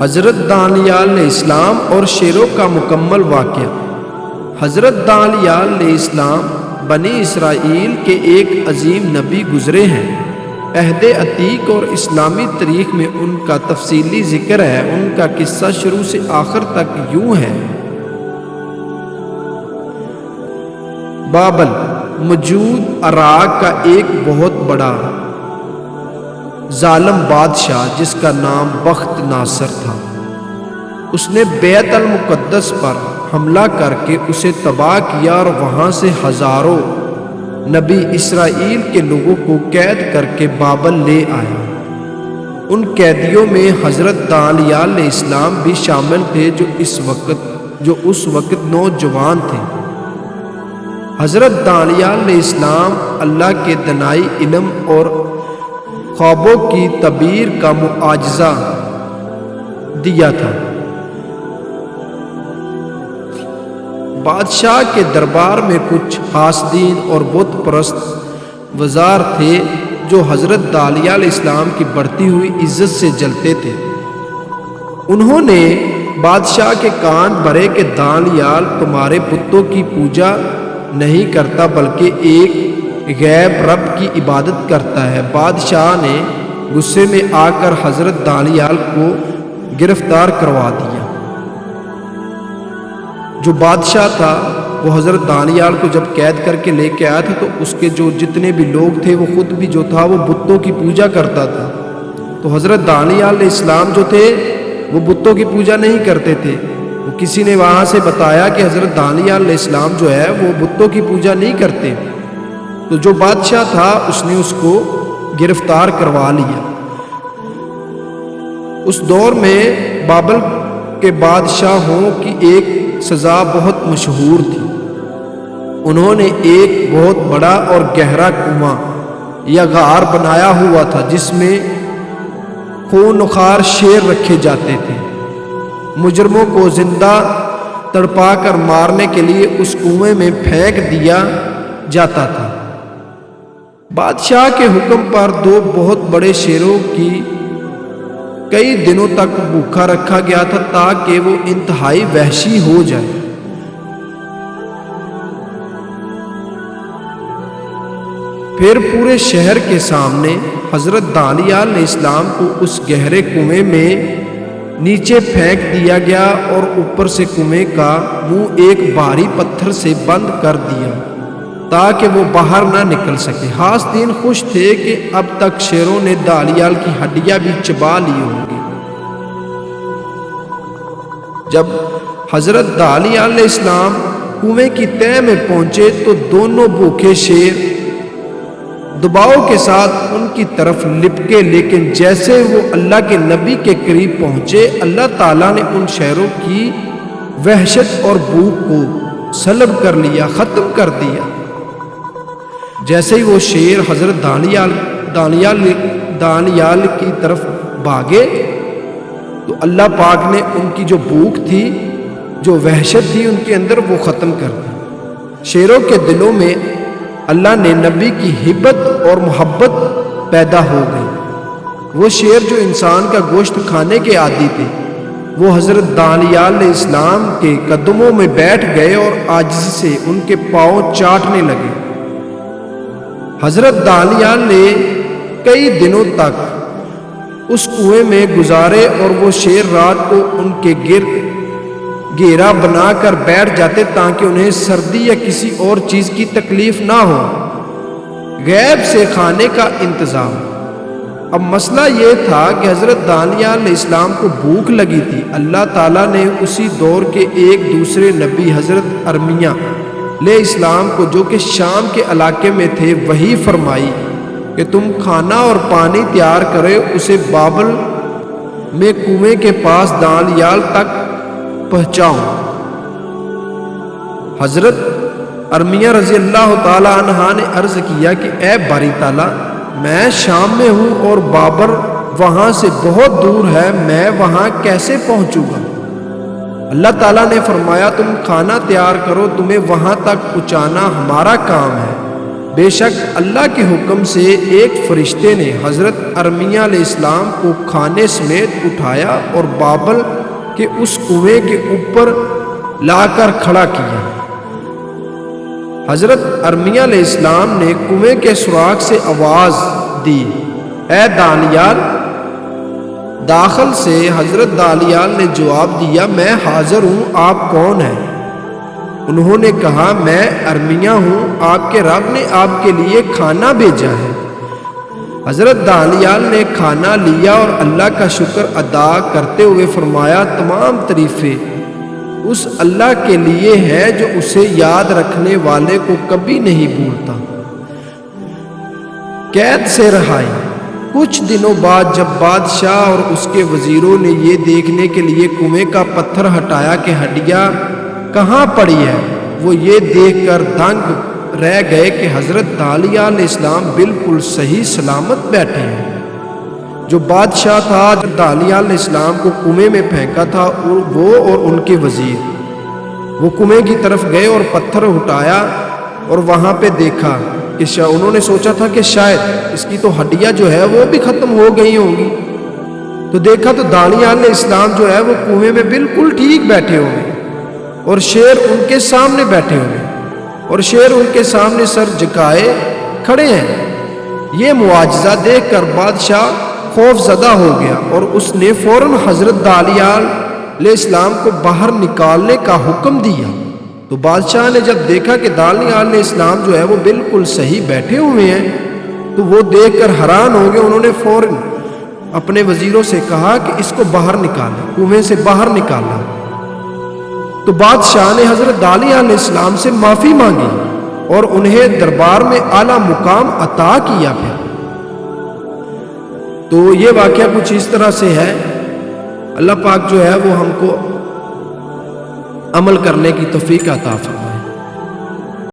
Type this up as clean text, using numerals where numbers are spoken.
حضرت دانیال علیہ السلام اور شیروں کا مکمل واقعہ۔ حضرت دانیال علیہ السلام بنی اسرائیل کے ایک عظیم نبی گزرے ہیں۔ عہد عتیق اور اسلامی تاریخ میں ان کا تفصیلی ذکر ہے۔ ان کا قصہ شروع سے آخر تک یوں ہے۔ بابل موجود عراق کا ایک بہت بڑا ظالم بادشاہ جس کا نام بخت ناصر تھا، اس نے بیت المقدس پر حملہ کر کے اسے تباہ کیا اور وہاں سے ہزاروں نبی اسرائیل کے لوگوں کو قید کر کے بابل لے آیا۔ ان قیدیوں میں حضرت دانیال علیہ السلام بھی شامل تھے جو اس وقت نوجوان تھے۔ حضرت دانیال علیہ السلام اللہ کے دانائی علم اور خوابوں کی تعبیر کا معجزہ دیا تھا۔ بادشاہ کے دربار میں کچھ حاسدین اور بت پرست وزار تھے جو حضرت دانیال علیہ السلام کی بڑھتی ہوئی عزت سے جلتے تھے۔ انہوں نے بادشاہ کے کان بھرے کہ دانیال تمہارے بتوں کی پوجا نہیں کرتا بلکہ ایک غیب رب کی عبادت کرتا ہے۔ بادشاہ نے غصے میں آ کر حضرت دانیال کو گرفتار کروا دیا۔ جو بادشاہ تھا وہ حضرت دانیال کو جب قید کر کے لے کے آیا تھا تو اس کے جو جتنے بھی لوگ تھے وہ خود بھی جو تھا وہ بتوں کی پوجا کرتا تھا۔ تو حضرت دانیال علیہ السلام جو تھے وہ بتوں کی پوجا نہیں کرتے تھے۔ وہ کسی نے وہاں سے بتایا کہ حضرت دانیال علیہ السلام جو ہے وہ بتوں کی پوجا نہیں کرتے۔ تو جو بادشاہ تھا اس نے اس کو گرفتار کروا لیا۔ اس دور میں بابل کے بادشاہوں کی ایک سزا بہت مشہور تھی۔ انہوں نے ایک بہت بڑا اور گہرا کنواں یا غار بنایا ہوا تھا جس میں خونخوار شیر رکھے جاتے تھے۔ مجرموں کو زندہ تڑپا کر مارنے کے لیے اس کنویں میں پھینک دیا جاتا تھا۔ بادشاہ کے حکم پر دو بہت بڑے شیروں کی کئی دنوں تک بھوکا رکھا گیا تھا تاکہ وہ انتہائی وحشی ہو جائے۔ پھر پورے شہر کے سامنے حضرت دانیال علیہ السلام کو اس گہرے کنویں میں نیچے پھینک دیا گیا اور اوپر سے کنویں کا منہ ایک بھاری پتھر سے بند کر دیا تاکہ وہ باہر نہ نکل سکے۔ حاسدین خوش تھے کہ اب تک شیروں نے دانیال کی ہڈیاں بھی چبا لی ہوں گی۔ جب حضرت دانیال علیہ السلام کنویں کی تہہ میں پہنچے تو دونوں بھوکے شیر دباؤ کے ساتھ ان کی طرف لپکے، لیکن جیسے وہ اللہ کے نبی کے قریب پہنچے اللہ تعالیٰ نے ان شیروں کی وحشت اور بھوک کو سلب کر لیا، ختم کر دیا۔ جیسے ہی وہ شیر حضرت دانیال کی طرف بھاگے تو اللہ پاک نے ان کی جو بھوک تھی، جو وحشت تھی ان کے اندر، وہ ختم کر دی۔ شیروں کے دلوں میں اللہ نے نبی کی ہیبت اور محبت پیدا ہو گئی۔ وہ شیر جو انسان کا گوشت کھانے کے عادی تھے وہ حضرت دانیال علیہ السلام کے قدموں میں بیٹھ گئے اور عاجزی سے ان کے پاؤں چاٹنے لگے۔ حضرت دانیال نے کئی دنوں تک اس کنویں میں گزارے اور وہ شیر رات کو ان کے گرد گھیرا بنا کر بیٹھ جاتے تاکہ انہیں سردی یا کسی اور چیز کی تکلیف نہ ہو۔ غیب سے کھانے کا انتظام۔ اب مسئلہ یہ تھا کہ حضرت دانیال علیہ السلام کو بھوک لگی تھی۔ اللہ تعالیٰ نے اسی دور کے ایک دوسرے نبی حضرت ارمیہ علیہ السلام کو، جو کہ شام کے علاقے میں تھے، وحی فرمائی کہ تم کھانا اور پانی تیار کرے، اسے بابل میں کنویں کے پاس دانیال تک پہنچاؤ۔ حضرت ارمیہ رضی اللہ تعالی عنہ نے عرض کیا کہ اے باری تعالیٰ، میں شام میں ہوں اور بابل وہاں سے بہت دور ہے، میں وہاں کیسے پہنچوں گا؟ اللہ تعالیٰ نے فرمایا تم کھانا تیار کرو، تمہیں وہاں تک پہنچانا ہمارا کام ہے۔ بے شک اللہ کے حکم سے ایک فرشتے نے حضرت ارمیہ علیہ السلام کو کھانے سمیت اٹھایا اور بابل کے اس کنویں کے اوپر لا کر کھڑا کیا۔ حضرت ارمیہ علیہ السلام نے کنویں کے سوراخ سے آواز دی، اے دانیال داخل سے۔ حضرت دانیال نے جواب دیا، میں حاضر ہوں، آپ کون ہیں؟ انہوں نے کہا، میں ارمیہ ہوں، آپ کے رب نے آپ کے لیے کھانا بھیجا ہے۔ حضرت دانیال نے کھانا لیا اور اللہ کا شکر ادا کرتے ہوئے فرمایا، تمام تعریفیں اس اللہ کے لیے ہے جو اسے یاد رکھنے والے کو کبھی نہیں بھولتا۔ قید سے رہائی۔ کچھ دنوں بعد جب بادشاہ اور اس کے وزیروں نے یہ دیکھنے کے لیے کنویں کا پتھر ہٹایا کہ ہڈیاں کہاں پڑی ہے، وہ یہ دیکھ کر دنگ رہ گئے کہ حضرت دانیال علیہ السلام بالکل صحیح سلامت بیٹھے ہیں۔ جو بادشاہ تھا دانیال علیہ السلام کو کنویں میں پھینکا تھا، وہ اور ان کے وزیر وہ کنویں کی طرف گئے اور پتھر اٹھایا اور وہاں پہ دیکھا کہ انہوں نے سوچا تھا کہ شاید اس کی تو ہڈیاں جو ہے وہ بھی ختم ہو گئی ہوں گی، تو دیکھا تو دانیال علیہ السلام جو ہے وہ کنویں میں بالکل ٹھیک بیٹھے ہوئے اور شیر ان کے سامنے بیٹھے ہوئے اور شیر ان کے سامنے سر جھکائے کھڑے ہیں۔ یہ معجزہ دیکھ کر بادشاہ خوف زدہ ہو گیا اور اس نے فوراً حضرت دانیال علیہ السلام کو باہر نکالنے کا حکم دیا۔ تو بادشاہ نے جب دیکھا کہ دانیال علیہ السلام جو ہے وہ بالکل صحیح بیٹھے ہوئے ہیں تو وہ دیکھ کر حیران ہو گئے۔ انہوں نے فوراً اپنے وزیروں سے کہا کہ اس کو باہر نکالا، کنویں سے باہر نکالا۔ تو بادشاہ نے حضرت دانیال علیہ السلام سے معافی مانگی اور انہیں دربار میں اعلیٰ مقام عطا کیا۔ پھر تو یہ واقعہ کچھ اس طرح سے ہے۔ اللہ پاک جو ہے وہ ہم کو عمل کرنے کی توفیق عطا فرمائے۔